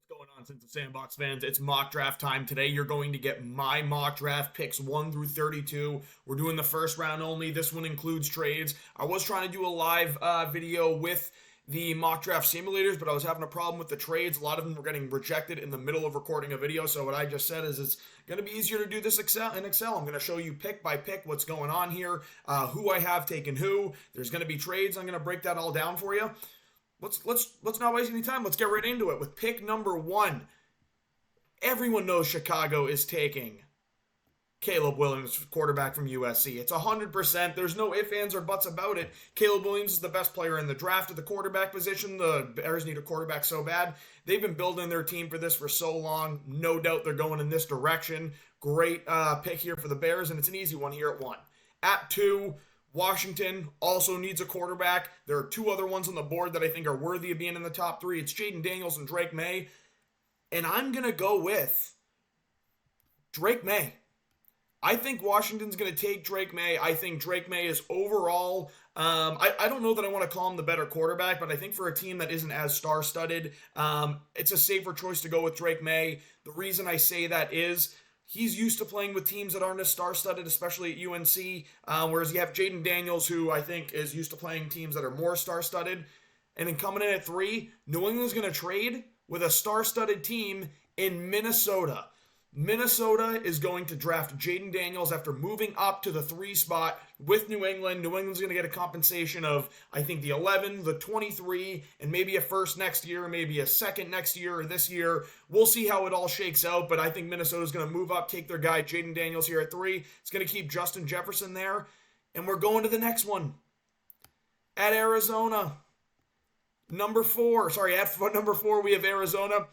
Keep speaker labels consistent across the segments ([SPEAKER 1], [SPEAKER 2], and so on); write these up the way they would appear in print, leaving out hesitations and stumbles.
[SPEAKER 1] Going on since the Sandbox fans? It's mock draft time. Today you're going to get my mock draft picks 1 through 32. We're doing the first round only. This one includes trades. I was trying to do a live video with the mock draft simulators, but I was having a problem with the trades. A lot of them were getting rejected in the middle of recording a video. So what I just said is it's going to be easier to do this in Excel. I'm going to show you pick by pick what's going on here, who I have taken who. There's going to be trades. I'm going to break that all down for you. Let's not waste any time. Let's get right into it with pick number 1. Everyone knows Chicago is taking Caleb Williams, quarterback from USC. It's 100%. There's no ifs, ands, or buts about it. Caleb Williams is the best player in the draft at the quarterback position. The Bears need a quarterback so bad. They've been building their team for this for so long. No doubt they're going in this direction. Great pick here for the Bears, and it's an easy one here at 1. At 2, Washington also needs a quarterback. There are 2 other ones on the board that I think are worthy of being in the top 3. It's Jaden Daniels and Drake May. And I'm going to go with Drake May. I think Washington's going to take Drake May. I think Drake May is overall, I don't know that I want to call him the better quarterback, but I think for a team that isn't as star-studded, it's a safer choice to go with Drake May. The reason I say that is he's used to playing with teams that aren't as star-studded, especially at UNC, whereas you have Jaden Daniels, who I think is used to playing teams that are more star-studded. And then coming in at 3, New England's going to trade with a star-studded team in Minnesota. Minnesota is going to draft Jaden Daniels after moving up to the 3 spot with New England. New England's going to get a compensation of, I think, the 11, the 23, and maybe a first next year, maybe a second next year or this year. We'll see how it all shakes out, but I think Minnesota's going to move up, take their guy Jaden Daniels here at 3. It's going to keep Justin Jefferson there, and we're going to the next one. At Arizona, at number 4, we have Arizona.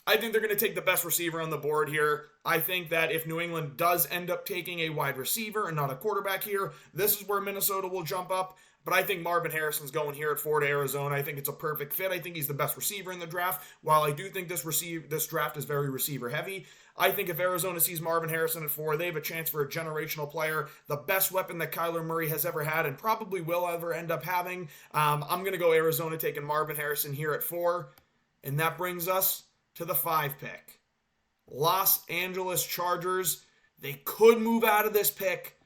[SPEAKER 1] I think they're going to take the best receiver on the board here. I think that if New England does end up taking a wide receiver and not a quarterback here, this is where Minnesota will jump up. But I think Marvin Harrison's going here at 4 to Arizona. I think it's a perfect fit. I think he's the best receiver in the draft. While I do think this draft is very receiver heavy, I think if Arizona sees Marvin Harrison at 4, they have a chance for a generational player, the best weapon that Kyler Murray has ever had and probably will ever end up having. I'm going to go Arizona taking Marvin Harrison here at 4. And that brings us to the 5 pick. Los Angeles Chargers. They could move out of this pick,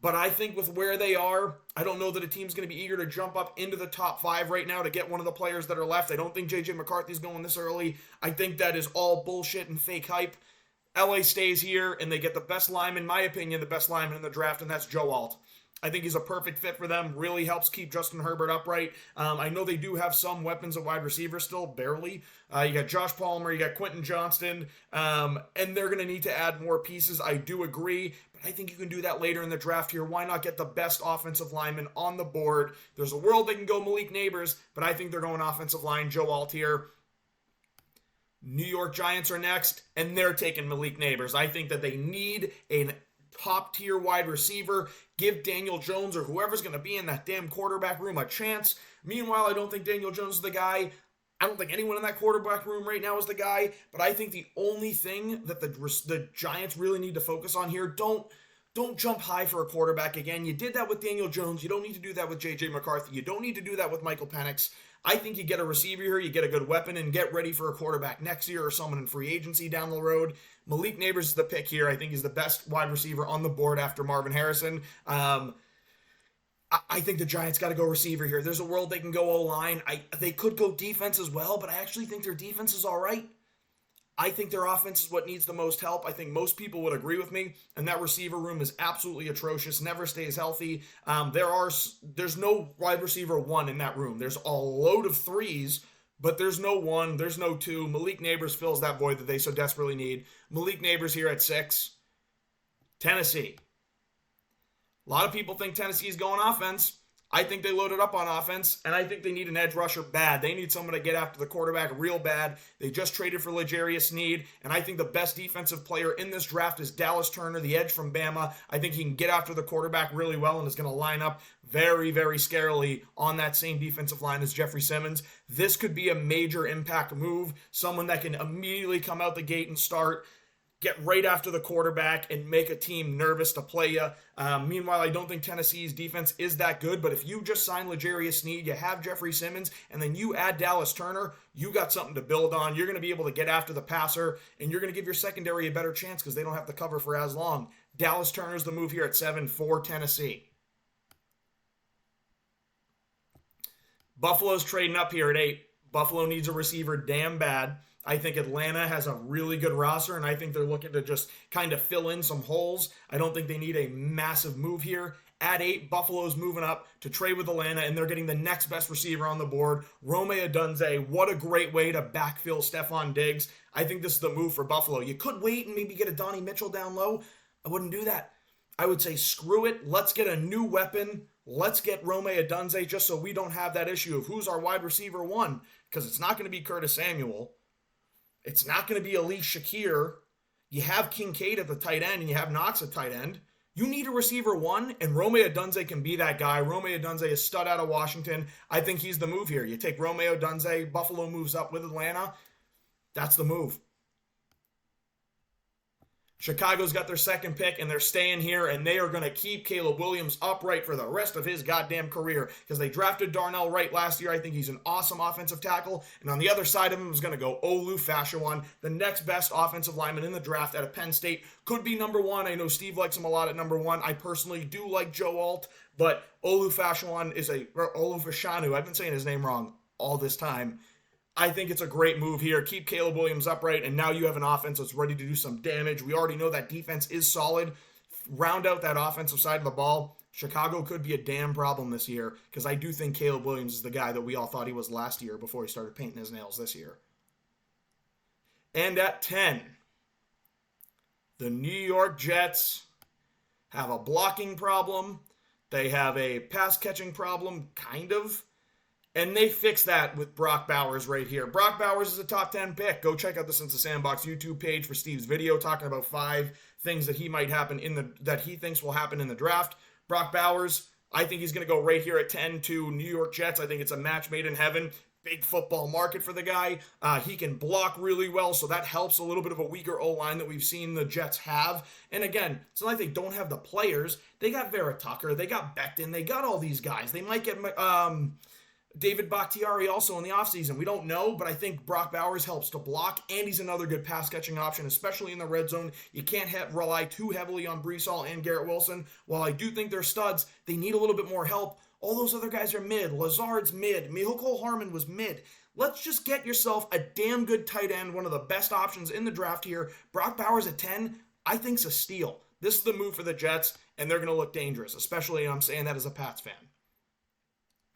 [SPEAKER 1] but I think with where they are, I don't know that a team's going to be eager to jump up into the top 5 right now to get one of the players that are left. I don't think J.J. McCarthy's going this early. I think that is all bullshit and fake hype. LA stays here, and they get the best lineman, in my opinion, the best lineman in the draft, and that's Joe Alt. I think he's a perfect fit for them. Really helps keep Justin Herbert upright. I know they do have some weapons at wide receiver still, barely. You got Josh Palmer, you got Quentin Johnston, and they're going to need to add more pieces. I do agree, but I think you can do that later in the draft here. Why not get the best offensive lineman on the board? There's a world they can go Malik Neighbors, but I think they're going offensive line, Joe Alt here. New York Giants are next, and they're taking Malik Neighbors. I think that they need a top-tier wide receiver. Give Daniel Jones or whoever's going to be in that damn quarterback room a chance. Meanwhile, I don't think Daniel Jones is the guy. I don't think anyone in that quarterback room right now is the guy. But I think the only thing that the Giants really need to focus on here, don't jump high for a quarterback again. You did that with Daniel Jones. You don't need to do that with J.J. McCarthy. You don't need to do that with Michael Penix. I think you get a receiver here, you get a good weapon, and get ready for a quarterback next year or someone in free agency down the road. Malik Neighbors is the pick here. I think he's the best wide receiver on the board after Marvin Harrison. I think the Giants got to go receiver here. There's a world they can go O-line. They could go defense as well, but I actually think their defense is all right. I think their offense is what needs the most help. I think most people would agree with me, and that receiver room is absolutely atrocious, never stays healthy. There's no wide receiver 1 in that room. There's a load of 3s, but there's no 1, there's no 2. Malik Neighbors fills that void that they so desperately need. Malik Neighbors here at 6. Tennessee. A lot of people think Tennessee is going offense. I think they loaded up on offense, and I think they need an edge rusher bad. They need someone to get after the quarterback real bad. They just traded for L'Jarius Sneed, and I think the best defensive player in this draft is Dallas Turner, the edge from Bama. I think he can get after the quarterback really well and is going to line up very, very scarily on that same defensive line as Jeffrey Simmons. This could be a major impact move, someone that can immediately come out the gate and start. get right after the quarterback and make a team nervous to play you. Meanwhile, I don't think Tennessee's defense is that good, but if you just sign L'Jarius Sneed, you have Jeffrey Simmons, and then you add Dallas Turner, you got something to build on. You're going to be able to get after the passer, and you're going to give your secondary a better chance because they don't have to cover for as long. Dallas Turner's the move here at 7 for Tennessee. Buffalo's trading up here at 8. Buffalo needs a receiver damn bad. I think Atlanta has a really good roster, and I think they're looking to just kind of fill in some holes. I don't think they need a massive move here. At 8, Buffalo's moving up to trade with Atlanta, and they're getting the next best receiver on the board, Rome Odunze. What a great way to backfill Stephon Diggs. I think this is the move for Buffalo. You could wait and maybe get a Donnie Mitchell down low. I wouldn't do that. I would say screw it. Let's get a new weapon. Let's get Rome Odunze just so we don't have that issue of who's our wide receiver 1, because it's not going to be Curtis Samuel. It's not going to be Elise Shakir. You have Kincaid at the tight end, and you have Knox at tight end. You need a receiver 1, and Rome Odunze can be that guy. Rome Odunze is stud out of Washington. I think he's the move here. You take Rome Odunze, Buffalo moves up with Atlanta. That's the move. Chicago's got their second pick, and they're staying here, and they are going to keep Caleb Williams upright for the rest of his goddamn career because they drafted Darnell Wright last year. I think he's an awesome offensive tackle, and on the other side of him is going to go Olu Fashawan, the next best offensive lineman in the draft out of Penn State. Could be number 1. I know Steve likes him a lot at number 1. I personally do like Joe Alt, but Olu Fashanu, I've been saying his name wrong all this time. I think it's a great move here. Keep Caleb Williams upright, and now you have an offense that's ready to do some damage. We already know that defense is solid. Round out that offensive side of the ball. Chicago could be a damn problem this year because I do think Caleb Williams is the guy that we all thought he was last year before he started painting his nails this year. And at 10, the New York Jets have a blocking problem. They have a pass-catching problem, kind of. And they fix that with Brock Bowers right here. Brock Bowers is a top 10 pick. Go check out the Since the Sandbox YouTube page for Steve's video talking about 5 things that he thinks will happen in the draft. Brock Bowers, I think he's going to go right here at 10 to New York Jets. I think it's a match made in heaven. Big football market for the guy. He can block really well, so that helps a little bit of a weaker O-line that we've seen the Jets have. And again, it's not like they don't have the players. They got Vera Tucker. They got Becton. They got all these guys. They might get David Bakhtiari also in the offseason. We don't know, but I think Brock Bowers helps to block, and he's another good pass-catching option, especially in the red zone. You can't rely too heavily on Breece Hall and Garrett Wilson. While I do think they're studs, they need a little bit more help. All those other guys are mid. Lazard's mid. Mehul Harmon was mid. Let's just get yourself a damn good tight end, one of the best options in the draft here. Brock Bowers at 10, I think's a steal. This is the move for the Jets, and they're going to look dangerous, especially I'm saying that as a Pats fan.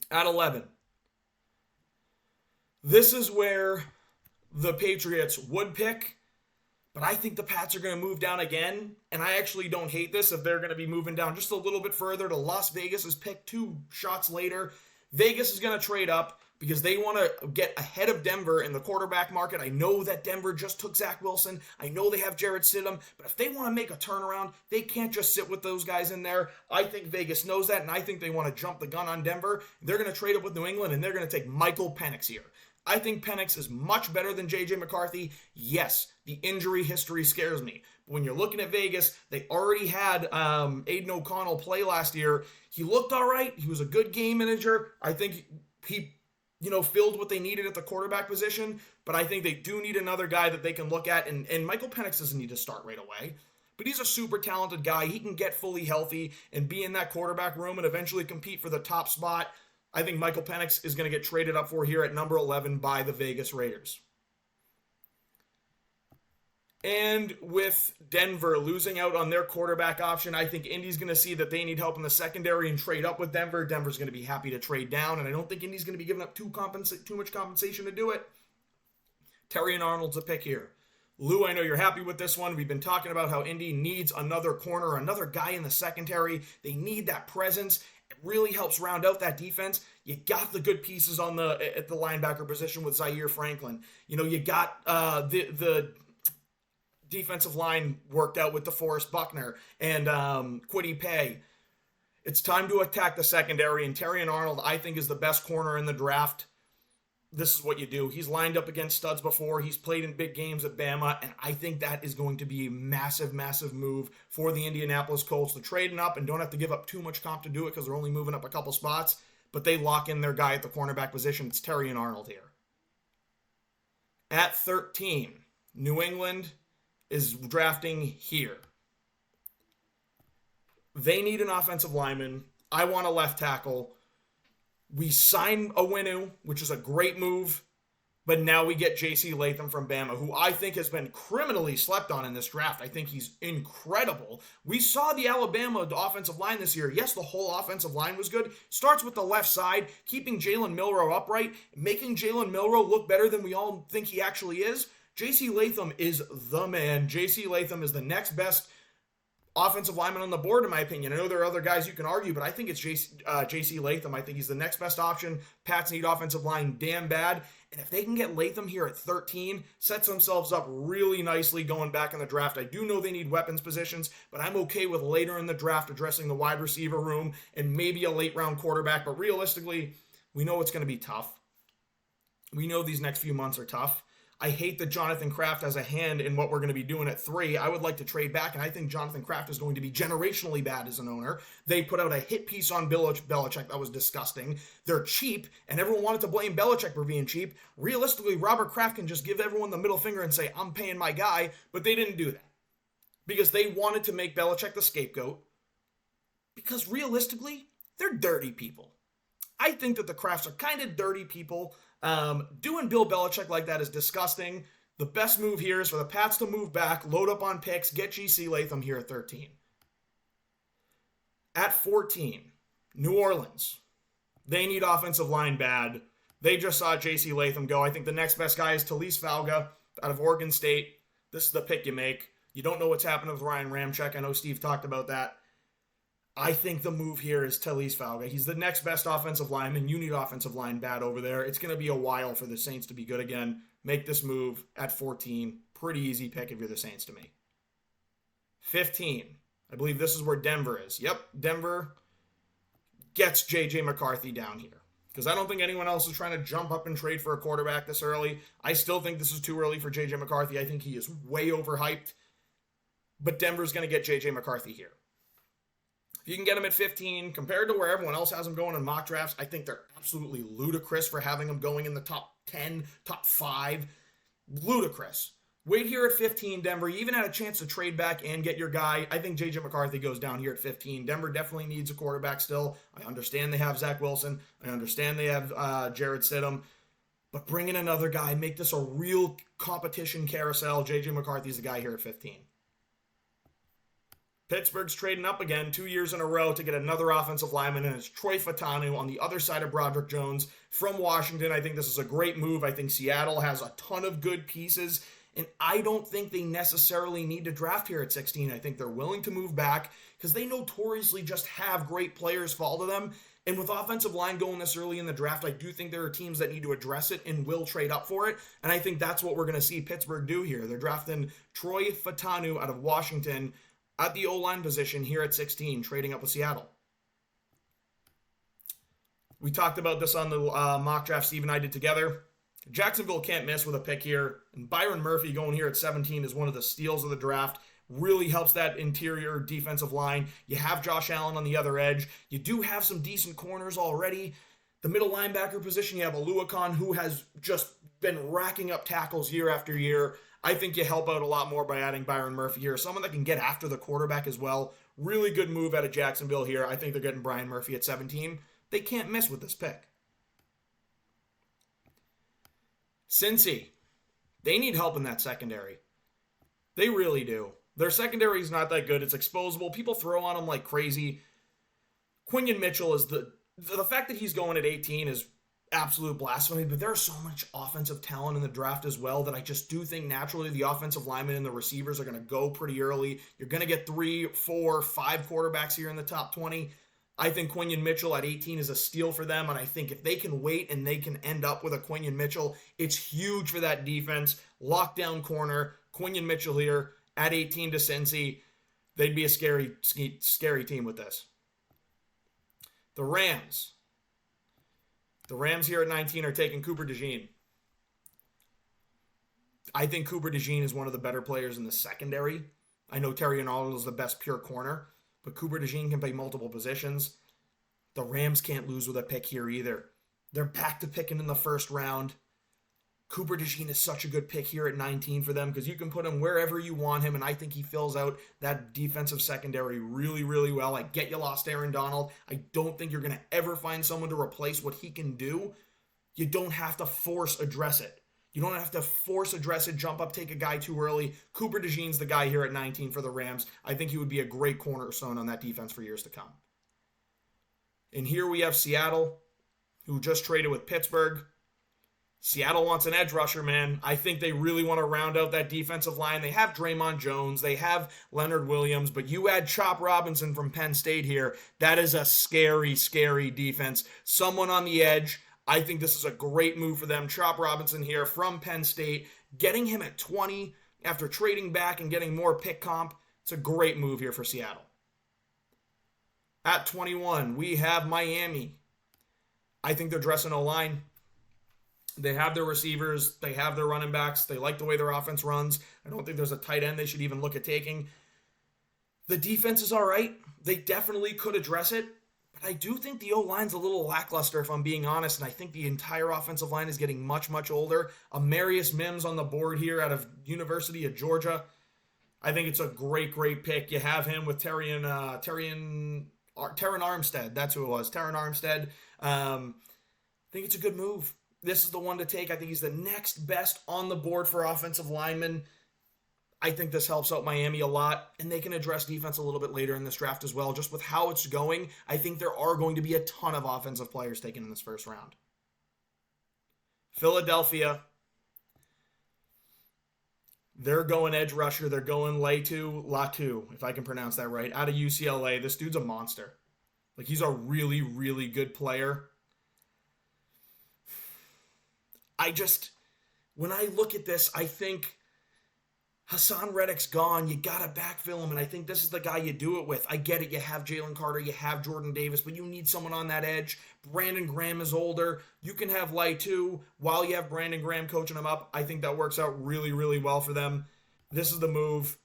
[SPEAKER 1] At 11, this is where the Patriots would pick, but I think the Pats are going to move down again, and I actually don't hate this if they're going to be moving down just a little bit further to Las Vegas' pick 2 shots later. Vegas is going to trade up because they want to get ahead of Denver in the quarterback market. I know that Denver just took Zach Wilson. I know they have Jarrett Stidham, but if they want to make a turnaround, they can't just sit with those guys in there. I think Vegas knows that, and I think they want to jump the gun on Denver. They're going to trade up with New England, and they're going to take Michael Penix here. I think Penix is much better than J.J. McCarthy. Yes, the injury history scares me. But when you're looking at Vegas, they already had Aiden O'Connell play last year. He looked all right. He was a good game manager. I think he filled what they needed at the quarterback position. But I think they do need another guy that they can look at. And Michael Penix doesn't need to start right away. But he's a super talented guy. He can get fully healthy and be in that quarterback room and eventually compete for the top spot. I think Michael Penix is going to get traded up for here at number 11 by the Vegas Raiders. And with Denver losing out on their quarterback option, I think Indy's going to see that they need help in the secondary and trade up with Denver. Denver's going to be happy to trade down, and I don't think Indy's going to be giving up too much compensation to do it. Terry and Arnold's a pick here. Lou, I know you're happy with this one. We've been talking about how Indy needs another corner, another guy in the secondary. They need that presence. It really helps round out that defense. You got the good pieces at the linebacker position with Zaire Franklin. You got the defensive line worked out with DeForest Buckner and Kwity Paye. It's time to attack the secondary, and Terry and Arnold, I think, is the best corner in the draft. this is what you do. He's lined up against studs before. He's played in big games at Bama, and I think that is going to be a massive, massive move for the Indianapolis Colts to trading up and don't have to give up too much comp to do it because they're only moving up a couple spots, but they lock in their guy at the cornerback position. It's Terry and Arnold here. At 13, New England is drafting here. They need an offensive lineman. I want a left tackle. We sign Owenu, which is a great move, but now we get J.C. Latham from Bama, who I think has been criminally slept on in this draft. I think he's incredible. We saw the Alabama offensive line this year. Yes, the whole offensive line was good. Starts with the left side, keeping Jalen Milroe upright, making Jalen Milroe look better than we all think he actually is. J.C. Latham is the man. J.C. Latham is the next best offensive lineman on the board, in my opinion. I know there are other guys you can argue, but I think it's J.C. Latham. I think he's the next best option. Pats need offensive line damn bad. And if they can get Latham here at 13, sets themselves up really nicely going back in the draft. I do know they need weapons positions, but I'm okay with later in the draft addressing the wide receiver room and maybe a late round quarterback. But realistically, we know it's going to be tough. We know these next few months are tough. I hate that Jonathan Kraft has a hand in what we're going to be doing at 3. I would like to trade back, and I think Jonathan Kraft is going to be generationally bad as an owner. They put out a hit piece on Belichick that was disgusting. They're cheap, and everyone wanted to blame Belichick for being cheap. Realistically, Robert Kraft can just give everyone the middle finger and say, I'm paying my guy, but they didn't do that. Because they wanted to make Belichick the scapegoat. Because realistically, they're dirty people. I think that the Krafts are kind of dirty people. Doing Bill Belichick like that is disgusting. The best move here is for the Pats to move back, load up on picks, get J.C. Latham here at 13. At 14, New Orleans. They need offensive line bad. They just saw J.C. Latham go. I think the next best guy is Talise Falga out of Oregon State. This is the pick you make. You don't know what's happening with Ryan Ramczyk. I know Steve talked about that. I think the move here is Talise Falga. He's the next best offensive lineman. You need offensive line bad over there. It's going to be a while for the Saints to be good again. Make this move at 14. Pretty easy pick if you're the Saints to me. 15. I believe this is where Denver is. Yep, Denver gets J.J. McCarthy down here. Because I don't think anyone else is trying to jump up and trade for a quarterback this early. I still think this is too early for J.J. McCarthy. I think he is way overhyped. But Denver's going to get J.J. McCarthy here. If you can get him at 15, compared to where everyone else has him going in mock drafts, I think they're absolutely ludicrous for having him going in the top 10, top 5. Ludicrous. Wait here at 15, Denver. You even had a chance to trade back and get your guy. I think J.J. McCarthy goes down here at 15. Denver definitely needs a quarterback still. I understand they have Zach Wilson. I understand they have Jarrett Stidham. But bring in another guy. Make this a real competition carousel. J.J. McCarthy's the guy here at 15. Pittsburgh's trading up again 2 years in a row to get another offensive lineman, and it's Troy Fautanu on the other side of Broderick Jones from Washington. I think this is a great move. I think Seattle has a ton of good pieces, and I don't think they necessarily need to draft here at 16. I think they're willing to move back because they notoriously just have great players fall to them. And with offensive line going this early in the draft, I do think there are teams that need to address it and will trade up for it. And I think that's what we're going to see Pittsburgh do here. They're drafting Troy Fautanu out of Washington at the O-line position here at 16, trading up with Seattle. We talked about this on the mock draft Steve and I did together. Jacksonville can't miss with a pick here. And Byron Murphy going here at 17 is one of the steals of the draft. Really helps that interior defensive line. You have Josh Allen on the other edge. You do have some decent corners already. The middle linebacker position, you have Aluakon, who has just been racking up tackles year after year. I think you help out a lot more by adding Byron Murphy here. Someone that can get after the quarterback as well. Really good move out of Jacksonville here. I think they're getting Byron Murphy at 17. They can't miss with this pick. Cincy. They need help in that secondary. They really do. Their secondary is not that good. It's exposable. People throw on them like crazy. Quinyon Mitchell is the fact that he's going at 18 is absolute blasphemy, but there's so much offensive talent in the draft as well that I just do think naturally the offensive linemen and the receivers are going to go pretty early. You're going to get 3, 4, 5 quarterbacks here in the top 20. I think Quinyon Mitchell at 18 is a steal for them, and I think if they can wait and they can end up with a Quinyon Mitchell, it's huge for that defense. Lockdown corner, Quinyon Mitchell here at 18 to Cincy. They'd be a scary team with this. The Rams. The Rams here at 19 are taking Cooper DeJean. I think Cooper DeJean is one of the better players in the secondary. I know Terry Arnold is the best pure corner, but Cooper DeJean can play multiple positions. The Rams can't lose with a pick here either. They're back to picking in the first round. Cooper DeJean is such a good pick here at 19 for them because you can put him wherever you want him, and I think he fills out that defensive secondary really, really well. I get you lost Aaron Donald. I don't think you're going to ever find someone to replace what he can do. You don't have to force address it. You don't have to force address it, jump up, take a guy too early. Cooper DeJean's the guy here at 19 for the Rams. I think he would be a great cornerstone on that defense for years to come. And here we have Seattle, who just traded with Pittsburgh. Seattle wants an edge rusher, man. I think they really want to round out that defensive line. They have Draymond Jones. They have Leonard Williams. But you add Chop Robinson from Penn State here. That is a scary, scary defense. Someone on the edge. I think this is a great move for them. Chop Robinson here from Penn State. Getting him at 20 after trading back and getting more pick comp. It's a great move here for Seattle. At 21, we have Miami. I think they're dressing O-line. They have their receivers. They have their running backs. They like the way their offense runs. I don't think there's a tight end they should even look at taking. The defense is all right. They definitely could address it. But I do think the O-line's a little lackluster, if I'm being honest, and I think the entire offensive line is getting much, much older. Amarius Mims on the board here out of University of Georgia. I think it's a great, great pick. You have him with Terran Armstead. That's who it was, Terran Armstead. I think it's a good move. This is the one to take. I think he's the next best on the board for offensive linemen. I think this helps out Miami a lot, and they can address defense a little bit later in this draft as well. Just with how it's going, I think there are going to be a ton of offensive players taken in this first round. Philadelphia, they're going edge rusher. They're going Latu, if I can pronounce that right, out of UCLA. This dude's a monster. Like, he's a really, really good player. When I look at this, I think Hassan Reddick's gone. You got to backfill him, and I think this is the guy you do it with. I get it. You have Jalen Carter. You have Jordan Davis, but you need someone on that edge. Brandon Graham is older. You can have Latu while you have Brandon Graham coaching him up. I think that works out really, really well for them. This is the move.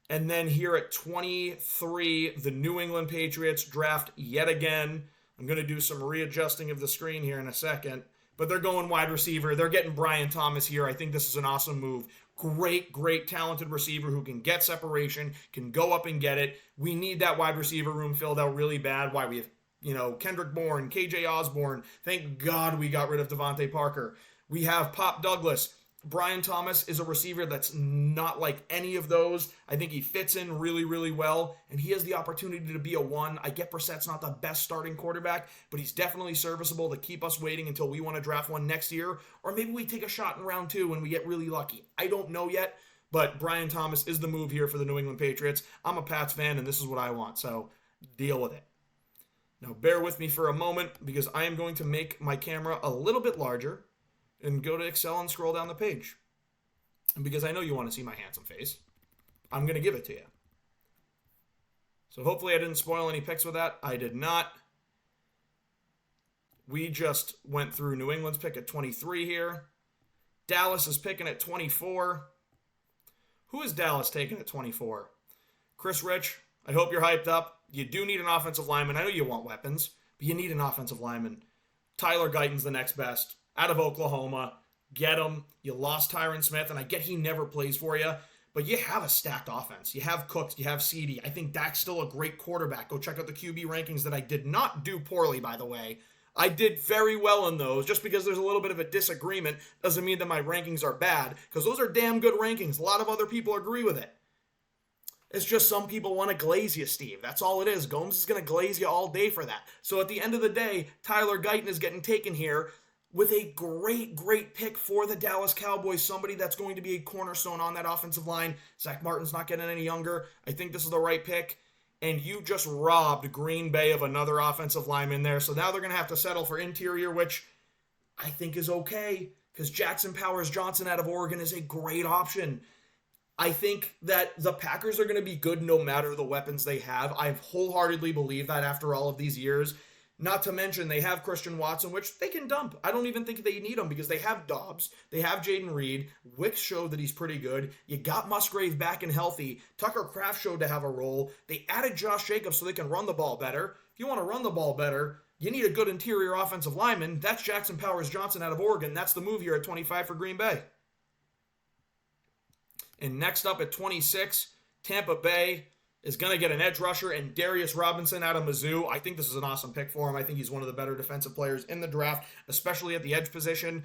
[SPEAKER 1] And then here at 23, the New England Patriots draft yet again. I'm going to do some readjusting of the screen here in a second. But they're going wide receiver. They're getting Brian Thomas here. I think this is an awesome move. Great, great, talented receiver who can get separation, can go up and get it. We need that wide receiver room filled out really bad. Why we have, Kendrick Bourne, KJ Osborne. Thank God we got rid of Devontae Parker. We have Pop Douglas. Brian Thomas is a receiver that's not like any of those. I think he fits in really, really well, and he has the opportunity to be a one. I get Brissett's not the best starting quarterback, but he's definitely serviceable to keep us waiting until we want to draft one next year, or maybe we take a shot in round 2 when we get really lucky. I don't know yet, but Brian Thomas is the move here for the New England Patriots. I'm a Pats fan, and this is what I want, so deal with it. Now, bear with me for a moment, because I am going to make my camera a little bit larger and go to Excel and scroll down the page. And because I know you want to see my handsome face, I'm going to give it to you. So hopefully I didn't spoil any picks with that. I did not. We just went through New England's pick at 23 here. Dallas is picking at 24. Who is Dallas taking at 24? Chris Rich, I hope you're hyped up. You do need an offensive lineman. I know you want weapons, but you need an offensive lineman. Tyler Guyton's the next best. Out of Oklahoma, get him. You lost Tyron Smith, and I get he never plays for you, but you have a stacked offense. You have Cooks, you have CD. I think Dak's still a great quarterback. Go check out the QB rankings that I did not do poorly, by the way. I did very well in those. Just because there's a little bit of a disagreement doesn't mean that my rankings are bad, because those are damn good rankings. A lot of other people agree with it. It's just some people want to glaze you, Steve. That's all it is. Gomes is going to glaze you all day for that. So at the end of the day, Tyler Guyton is getting taken here with a great, great pick for the Dallas Cowboys, somebody that's going to be a cornerstone on that offensive line. Zach Martin's not getting any younger. I think this is the right pick. And you just robbed Green Bay of another offensive lineman there. So now they're going to have to settle for interior, which I think is okay, because Jackson Powers Johnson out of Oregon is a great option. I think that the Packers are going to be good no matter the weapons they have. I wholeheartedly believe that after all of these years. Not to mention they have Christian Watson, which they can dump. I don't even think they need him because they have Dobbs. They have Jaden Reed. Wicks showed that he's pretty good. You got Musgrave back and healthy. Tucker Kraft showed to have a role. They added Josh Jacobs so they can run the ball better. If you want to run the ball better, you need a good interior offensive lineman. That's Jackson Powers Johnson out of Oregon. That's the move here at 25 for Green Bay. And next up at 26, Tampa Bay is going to get an edge rusher and Darius Robinson out of Mizzou. I think this is an awesome pick for him. I think he's one of the better defensive players in the draft, especially at the edge position.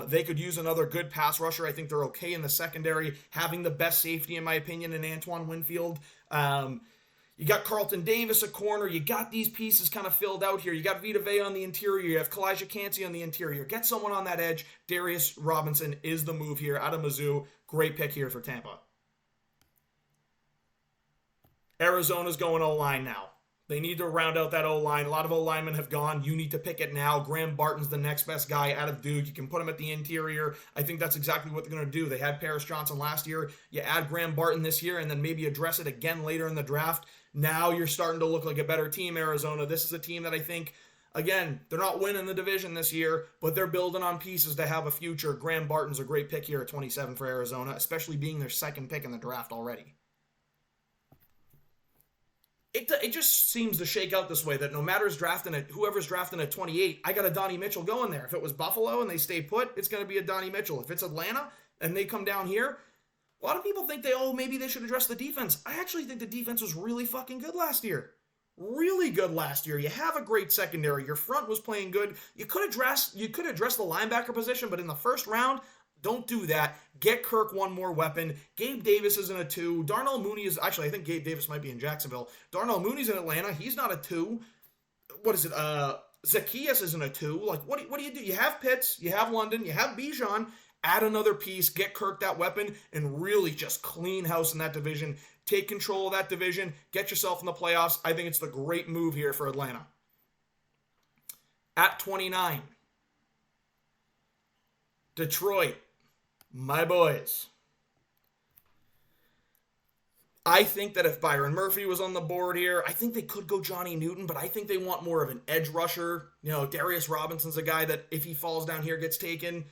[SPEAKER 1] They could use another good pass rusher. I think they're okay in the secondary, having the best safety, in my opinion, in Antoine Winfield. You got Carlton Davis at corner. You got these pieces kind of filled out here. You got Vita Vea on the interior. You have Kalijah Cansey on the interior. Get someone on that edge. Darius Robinson is the move here out of Mizzou. Great pick here for Tampa. Arizona's going O-line now. They need to round out that O-line. A lot of O-linemen have gone. You need to pick it now. Graham Barton's the next best guy out of Duke. You can put him at the interior. I think that's exactly what they're going to do. They had Paris Johnson last year. You add Graham Barton this year and then maybe address it again later in the draft. Now you're starting to look like a better team, Arizona. This is a team that I think, again, they're not winning the division this year, but they're building on pieces to have a future. Graham Barton's a great pick here at 27 for Arizona, especially being their second pick in the draft already. It just seems to shake out this way that no matter whoever's drafting at 28, I got a Donnie Mitchell going there. If it was Buffalo and they stay put, it's going to be a Donnie Mitchell. If it's Atlanta and they come down here, a lot of people think maybe they should address the defense. I actually think the defense was really fucking good last year. Really good last year. You have a great secondary. Your front was playing good. You could address the linebacker position, but in the first round, don't do that. Get Kirk one more weapon. Gabe Davis isn't a 2. Darnell Mooney is... Actually, I think Gabe Davis might be in Jacksonville. Darnell Mooney's in Atlanta. He's not a 2. What is it? Zacchaeus isn't a 2. Like, what do you do? You have Pitts. You have London. You have Bijan. Add another piece. Get Kirk that weapon. And really just clean house in that division. Take control of that division. Get yourself in the playoffs. I think it's the great move here for Atlanta. At 29. Detroit. My boys. I think that if Byron Murphy was on the board here, I think they could go Johnny Newton, but I think they want more of an edge rusher. You know, Darius Robinson's a guy that if he falls down here gets taken,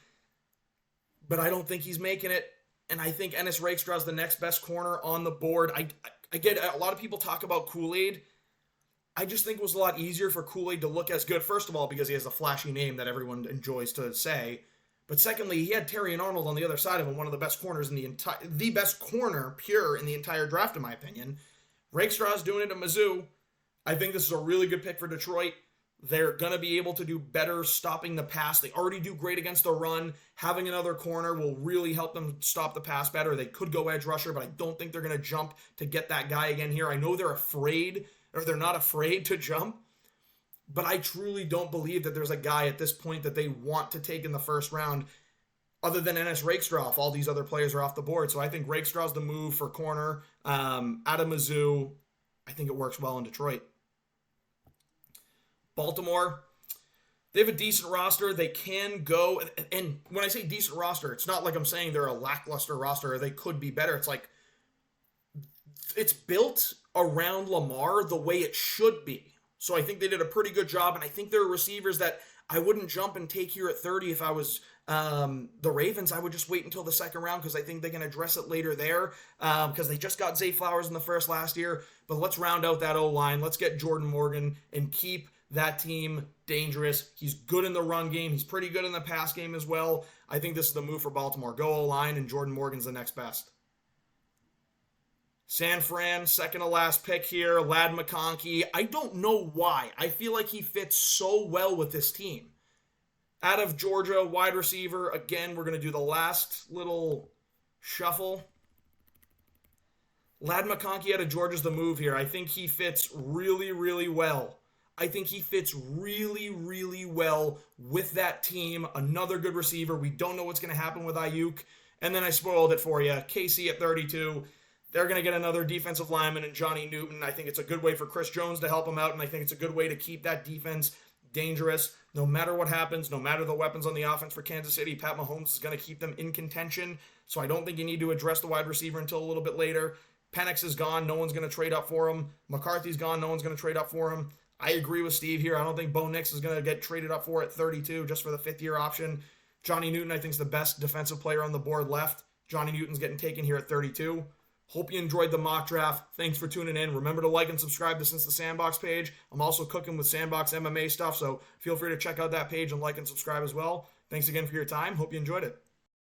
[SPEAKER 1] but I don't think he's making it. And I think Ennis Rakestraw's the next best corner on the board. I get a lot of people talk about Kool-Aid. I just think it was a lot easier for Kool-Aid to look as good, first of all, because he has a flashy name that everyone enjoys to say. But secondly, he had Terry and Arnold on the other side of him, one of the best corners in the best corner, pure, in the entire draft, in my opinion. Rakestraw's doing it at Mizzou. I think this is a really good pick for Detroit. They're going to be able to do better stopping the pass. They already do great against the run. Having another corner will really help them stop the pass better. They could go edge rusher, but I don't think they're going to jump to get that guy again here. I know they're afraid, or they're not afraid to jump. But I truly don't believe that there's a guy at this point that they want to take in the first round other than Ennis Rakestraw if all these other players are off the board. So I think Rakestraw's the move for corner out of Mizzou. I think it works well in Detroit. Baltimore, they have a decent roster. They can go, and when I say decent roster, it's not like I'm saying they're a lackluster roster or they could be better. It's like it's built around Lamar the way it should be. So I think they did a pretty good job, and I think there are receivers that I wouldn't jump and take here at 30 if I was the Ravens. I would just wait until the second round because I think they can address it later there because they just got Zay Flowers in the first last year. But let's round out that O-line. Let's get Jordan Morgan and keep that team dangerous. He's good in the run game. He's pretty good in the pass game as well. I think this is the move for Baltimore. Go O-line, and Jordan Morgan's the next best. San Fran, second to last pick here, Ladd McConkey. I don't know why. I feel like he fits so well with this team. Out of Georgia, wide receiver. Again, we're going to do the last little shuffle. Ladd McConkey out of Georgia's the move here. I think he fits really, really well. I think he fits really, really well with that team. Another good receiver. We don't know what's going to happen with Ayuk. And then I spoiled it for you. KC at 32. They're going to get another defensive lineman in Johnny Newton. I think it's a good way for Chris Jones to help him out, and I think it's a good way to keep that defense dangerous. No matter what happens, no matter the weapons on the offense for Kansas City, Pat Mahomes is going to keep them in contention, so I don't think you need to address the wide receiver until a little bit later. Penix is gone. No one's going to trade up for him. McCarthy's gone. No one's going to trade up for him. I agree with Steve here. I don't think Bo Nix is going to get traded up for at 32 just for the fifth-year option. Johnny Newton, I think, is the best defensive player on the board left. Johnny Newton's getting taken here at 32. Hope you enjoyed the mock draft. Thanks for tuning in. Remember to like and subscribe to Since the Sandbox page. I'm also cooking with Sandbox MMA stuff, so feel free to check out that page and like and subscribe as well. Thanks again for your time. Hope you enjoyed it.